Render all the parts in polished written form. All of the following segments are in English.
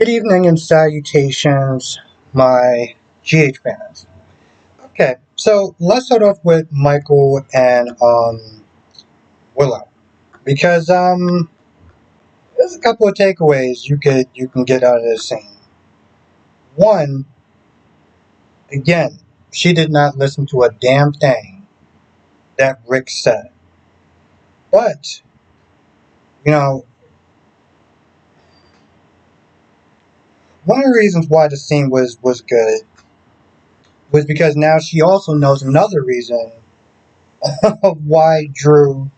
Good evening and salutations, my GH fans. Okay, so let's start off with Michael and Willow because there's a couple of takeaways you can get out of this scene. One, again, she did not listen to a damn thing that Rick said. But you know, one of the reasons why the scene was good was because now she also knows another reason of why Drew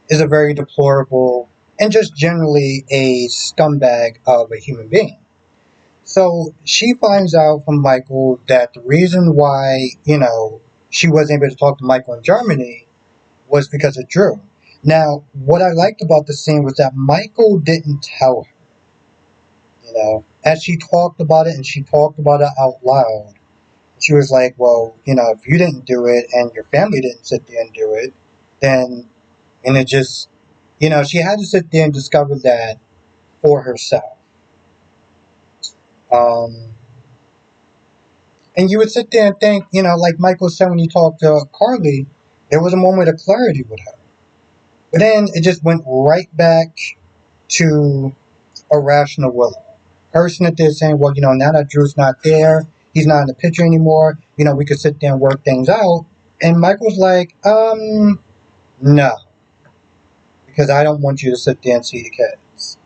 is a very deplorable and just generally a scumbag of a human being. So she finds out from Michael that the reason why, she wasn't able to talk to Michael in Germany was because of Drew. Now, what I liked about the scene was that Michael didn't tell her, as she talked about it and she talked about it out loud. She was like, well, if you didn't do it and your family didn't sit there and do it, then, and it just, she had to sit there and discover that for herself. Um, and you would sit there and think, like Michael said when you talked to Carly, there was a moment of clarity with her. But then it just went right back to irrational Willow. Her sitting there saying, well, now that Drew's not there, he's not in the picture anymore, we could sit there and work things out. And Michael's like, no, because I don't want you to sit there and see the kids.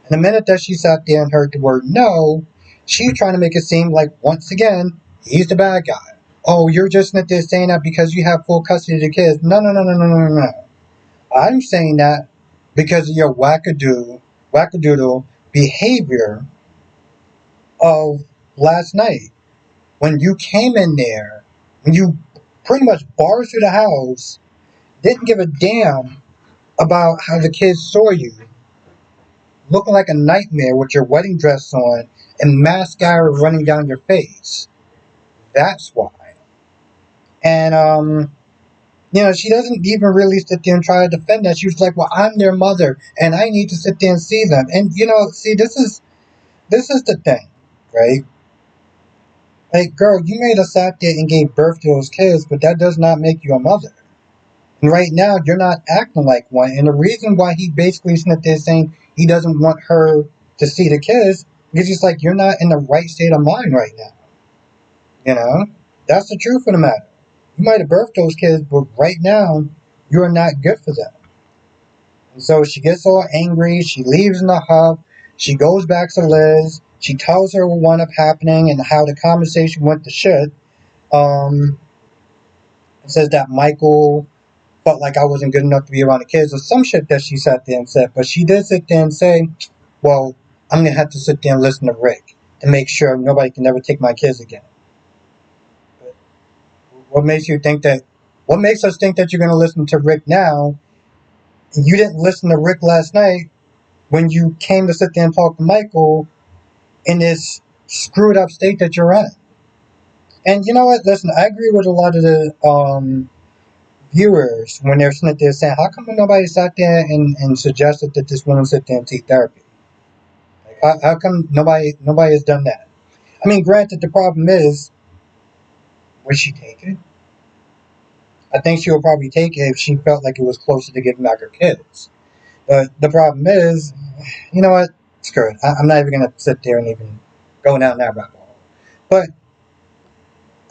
And the minute that she sat there and heard the word no, she's trying to make it seem like, once again, he's the bad guy. Oh, you're just not there saying that because you have full custody of the kids. No, no, no, no, no, no, no. I'm saying that because of your wackadoodle behavior of last night. When you came in there, when you pretty much barged through the house, didn't give a damn about how the kids saw you, looking like a nightmare with your wedding dress on and mascara running down your face. That's why. And she doesn't even really sit there and try to defend that. She was like, "Well, I'm their mother, and I need to sit there and see them." And see, this is the thing, right? Like, girl, you may have sat there and gave birth to those kids, but that does not make you a mother. And right now, you're not acting like one. And the reason why he basically sat there saying he doesn't want her to see the kids is just like, you're not in the right state of mind right now. That's the truth of the matter. You might have birthed those kids, but right now, you're not good for them. And so she gets all angry. She leaves in the hub. She goes back to Liz. She tells her what wound up happening and how the conversation went to shit. It says that Michael felt like I wasn't good enough to be around the kids or some shit that she sat there and said. But she did sit there and say, well, I'm going to have to sit there and listen to Rick to make sure nobody can ever take my kids again. But what makes us think that you're going to listen to Rick now? You didn't listen to Rick last night when you came to sit there and talk to Michael in this screwed up state that you're in. And you know what? Listen, I agree with a lot of the viewers when they're sitting there saying, how come nobody sat there and suggested that this woman sit there and take therapy? Like, how come nobody has done that? I mean, granted, the problem is, would she take it? I think she would probably take it if she felt like it was closer to giving back her kids. But the problem is, you know what? Screw it. I'm not even going to sit there and even go down that rabbit hole. But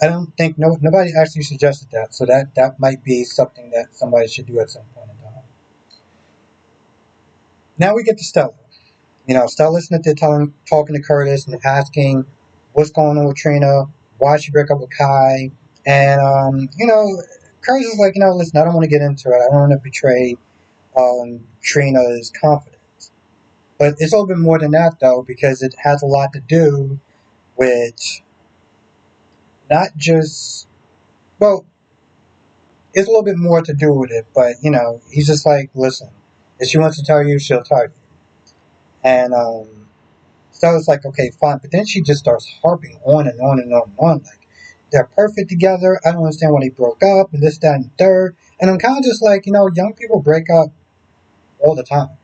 I don't think nobody actually suggested that. So that might be something that somebody should do at some point in time. Now we get to Stella. Stella's listening to talking to Curtis and asking what's going on with Trina, why she break up with Kai. And, Curtis is like, listen, I don't want to get into it. I don't want to betray Trina's confidence. But it's a little bit more than that, though, because it has a lot to do with not just, well, it's a little bit more to do with it, but, he's just like, listen, if she wants to tell you, she'll tell you. And so I was like, okay, fine. But then she just starts harping on and on and on and on. Like, they're perfect together. I don't understand why they broke up and this, that, and third. And I'm kind of just like, young people break up all the time.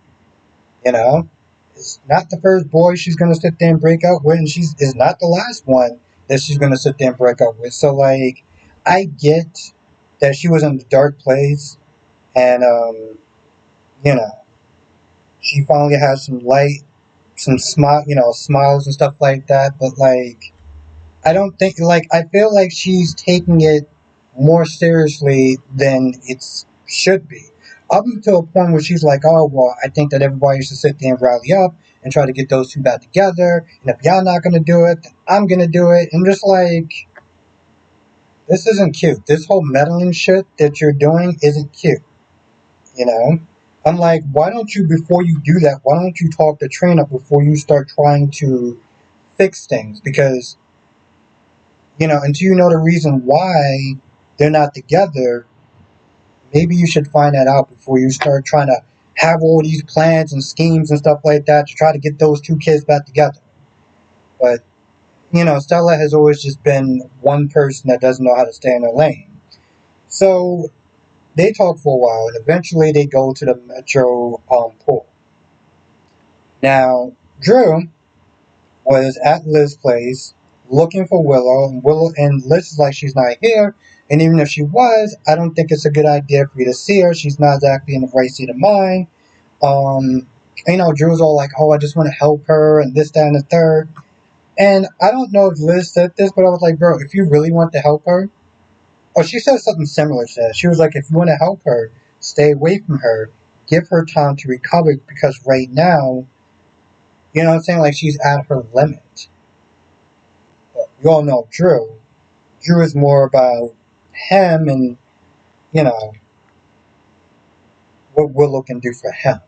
It's not the first boy she's gonna sit there and break up with, and she's is not the last one that she's gonna sit there and break up with. So like, I get that she was in the dark place, and you know, she finally has some light, some smile, smiles and stuff like that. But like, I don't think like I feel like she's taking it more seriously than it should be. Up until a point where she's like, "Oh well, I think that everybody should sit there and rally up and try to get those two back together. And if y'all not gonna do it, then I'm gonna do it." And just like, this isn't cute. This whole meddling shit that you're doing isn't cute. You know, I'm like, why don't you before you do that? Why don't you talk to Trina before you start trying to fix things? Because until you know the reason why they're not together, maybe you should find that out before you start trying to have all these plans and schemes and stuff like that to try to get those two kids back together. But, Stella has always just been one person that doesn't know how to stay in her lane. So they talk for a while, and eventually they go to the Metro pool. Now, Drew was at Liz's place looking for Willow, and Liz is like, she's not here. And even if she was, I don't think it's a good idea for you to see her. She's not exactly in the right state of mind. Um, Drew's all like, oh, I just want to help her and this, that, and the third. And I don't know if Liz said this, but I was like, bro, if you really want to help her, or she said something similar to that. She was like, if you want to help her, stay away from her, give her time to recover, because right now, you know what I'm saying, like she's at her limit. But we all know Drew. Drew is more about him and, you know, what Willow can do for him.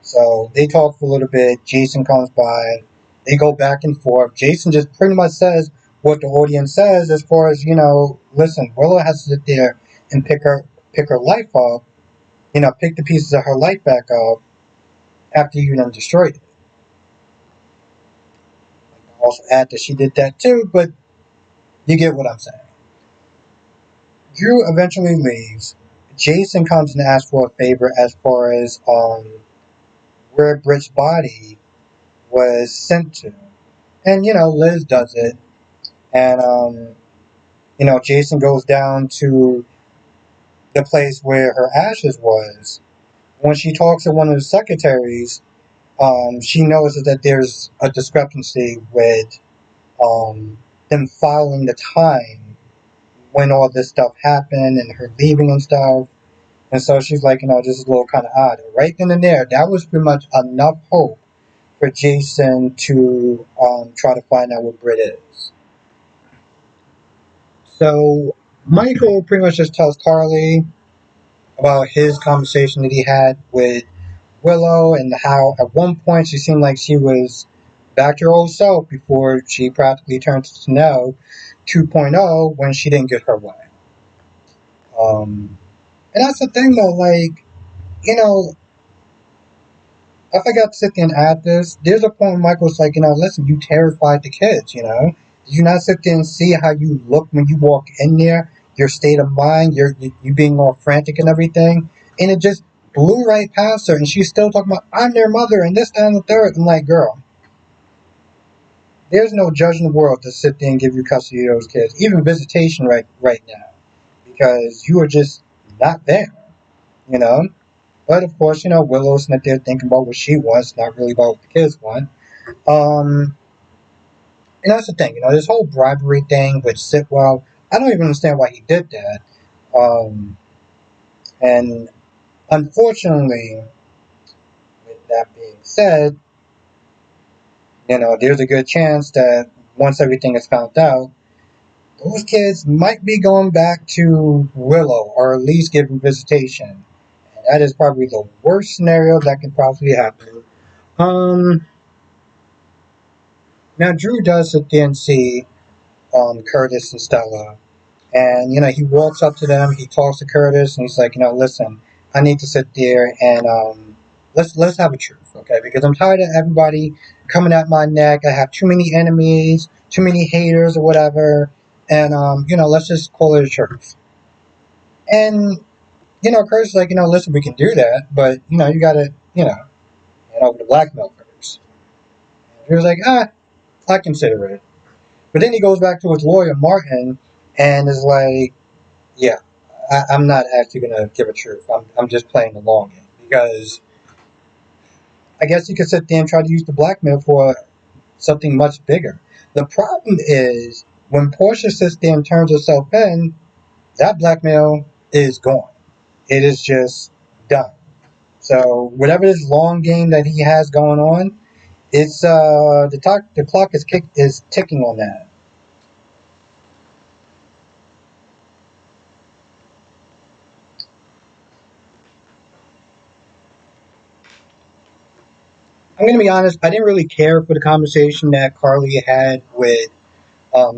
So they talk for a little bit. Jason comes by. They go back and forth. Jason just pretty much says what the audience says as far as, listen, Willow has to sit there and pick her life up, pick the pieces of her life back up after you done destroyed it. I also add that she did that too, but you get what I'm saying. Drew eventually leaves. Jason comes and asks for a favor as far as where Brit's body was sent to. And, Liz does it. And, Jason goes down to the place where her ashes was. When she talks to one of the secretaries, she notices that there's a discrepancy with them following the time when all this stuff happened and her leaving and stuff. And so she's like, this is a little kind of odd. Right then and there, that was pretty much enough hope for Jason to try to find out what Brit is. So Michael pretty much just tells Carly about his conversation that he had with Willow and how at one point she seemed like she was back to her old self before she practically turned to Snow 2.0 when she didn't get her way. And that's the thing though, like, I forgot to sit there and add this. There's a point where Michael's like, listen, you terrified the kids. Did you not sit there and see how you look when you walk in there? Your state of mind, you being all frantic and everything. And it just blew right past her. And she's still talking about, I'm their mother and this, that, and the third. I'm like, girl, there's no judge in the world to sit there and give you custody of those kids. Even visitation right now. Because you are just not there, you know? But of course, Willow's not there thinking about what she wants, not really about what the kids want. And that's the thing, this whole bribery thing with Sitwell, I don't even understand why he did that. And unfortunately, with that being said, there's a good chance that once everything is found out, those kids might be going back to Willow or at least giving visitation. And that is probably the worst scenario that could possibly happen. Now Drew does sit there and see Curtis and Stella. And, he walks up to them, he talks to Curtis, and he's like, listen, I need to sit there and let's have a truce, okay? Because I'm tired of everybody coming at my neck. I have too many enemies, too many haters or whatever. And let's just call it a truce. And, Curtis is like, listen, we can do that, but you gotta, and over the blackmail first. And he was like, I consider it. But then he goes back to his lawyer, Martin, and is like, yeah, I'm not actually going to give a truth. I'm just playing the long game. Because I guess you could sit there and try to use the blackmail for something much bigger. The problem is when Portia sits there and turns herself in, that blackmail is gone. It is just done. So whatever this long game that he has going on, it's the clock is ticking on that. I'm gonna be honest. I didn't really care for the conversation that Carly had with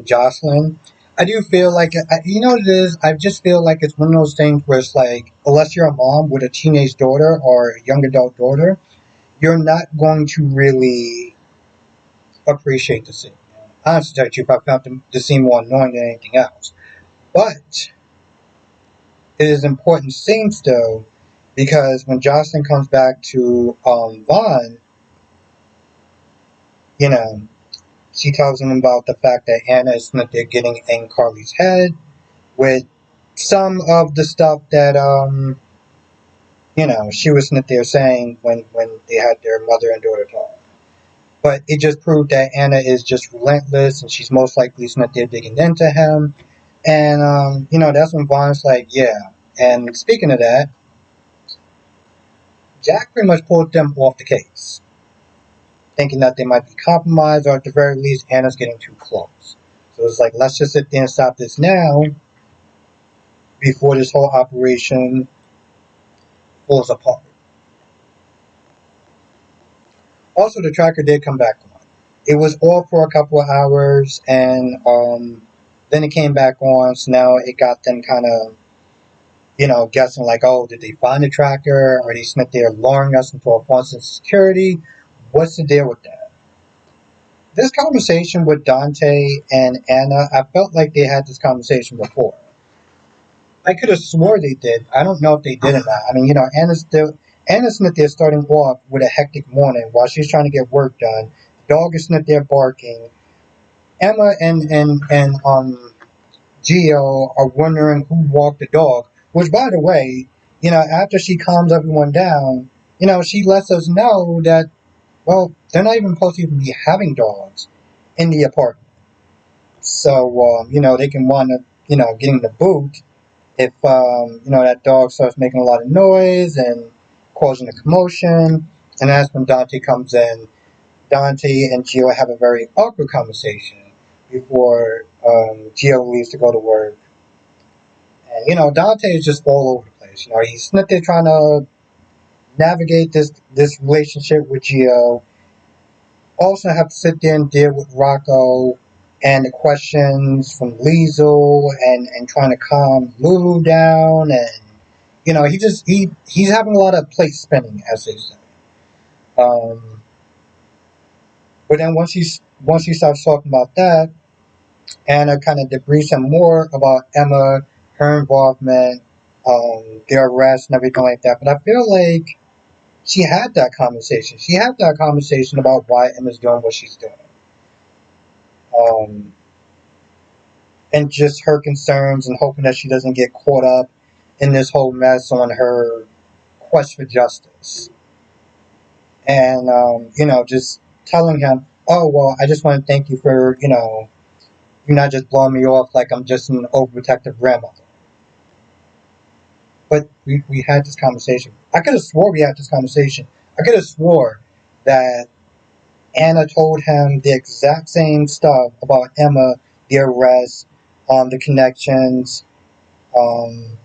Jocelyn. I do feel like you know what it is. I just feel like it's one of those things where it's like, unless you're a mom with a teenage daughter or a young adult daughter, you're not going to really appreciate the scene. Honestly, to tell you the truth, I found the scene more annoying than anything else. But it is an important scene still because when Jocelyn comes back to Vaughn, you know, she tells him about the fact that Anna is not there getting in Carly's head with some of the stuff that she was not there saying when they had their mother and daughter talk. But it just proved that Anna is just relentless and she's most likely not there digging into him. And that's when Vaughn's like, yeah. And speaking of that, Jack pretty much pulled them off the case, thinking that they might be compromised or at the very least Anna's getting too close. So it's like, let's just sit there and stop this now before this whole operation falls apart. Also, the tracker did come back on. It was off for a couple of hours, and then it came back on. So now it got them kind of, guessing like, oh, did they find the tracker? Are they sitting there luring us into a false sense of security? What's the deal with that? This conversation with Dante and Anna, I felt like they had this conversation before. I could have swore they did. I don't know if they did or not. I mean, Anna's not there starting off with a hectic morning while she's trying to get work done. The dog is not there barking. Emma and Geo are wondering who walked the dog. Which, by the way, after she calms everyone down, she lets us know that they're not even supposed to even be having dogs in the apartment. So they can wind up getting the boot if that dog starts making a lot of noise and causing a commotion. And that's when Dante comes in. Dante and Gio have a very awkward conversation before Gio leaves to go to work. And Dante is just all over the place. He's not there trying to navigate this relationship with Gio. Also have to sit there and deal with Rocco and the questions from Liesel and trying to calm Lulu down, and he's having a lot of plate spinning, as they say. Um, but then once he starts talking about that, Anna kind of debriefs him more about Emma, her involvement, their arrest and everything like that. But I feel like she had that conversation. She had that conversation about why Emma's doing what she's doing. Um, and just her concerns and hoping that she doesn't get caught up in this whole mess on her quest for justice. And, just telling him, oh, well, I just want to thank you for, you're not just blowing me off like I'm just an overprotective grandmother. But we had this conversation. I could have swore we had this conversation. I could have swore that Anna told him the exact same stuff about Emma, the arrest, the connections. Um,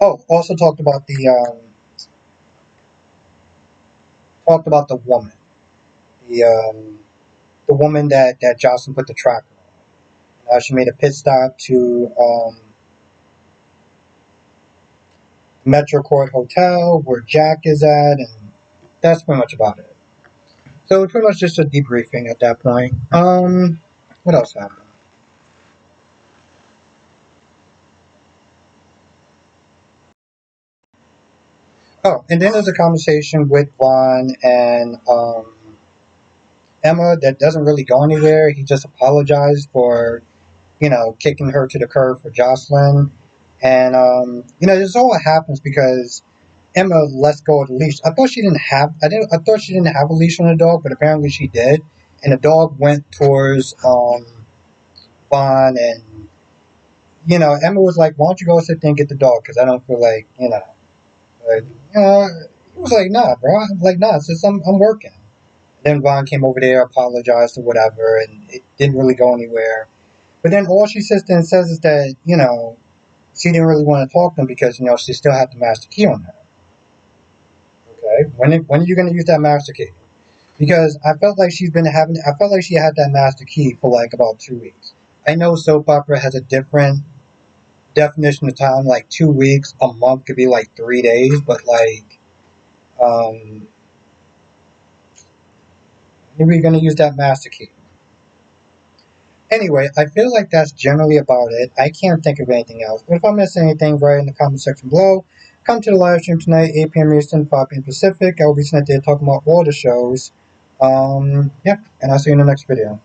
also talked about the woman, the the woman that Jocelyn put the tracker on. She made a pit stop to Metro Court Hotel where Jack is at, and that's pretty much about it. So it's pretty much just a debriefing at that point. What else happened? Oh, and then there's a conversation with Vaughn and Emma that doesn't really go anywhere. He just apologized for, kicking her to the curb for Jocelyn. And, this all happens because Emma lets go of the leash. I thought she didn't have a leash on the dog, but apparently she did. And the dog went towards, Vaughn and, Emma was like, why don't you go sit there and get the dog? Because I don't feel like, like, he was like, nah, bro. I'm like, nah, it's just I'm working. Then Vaughn came over there, apologized or whatever, and it didn't really go anywhere. But then all she sits there and says is that, she didn't really want to talk to him because, she still had the master key on her. Okay? When are you going to use that master key? Because I felt like she had that master key for like about 2 weeks. I know soap opera has a different definition of time, like 2 weeks, a month could be like 3 days, but like, um, maybe you're going to use that master key. Anyway, I feel like that's generally about it. I can't think of anything else. But if I miss anything, write in the comment section below. Come to the live stream tonight, 8 p.m. Eastern, 5 p.m. Pacific. I will be sitting there talking about all the shows. Yeah, and I'll see you in the next video.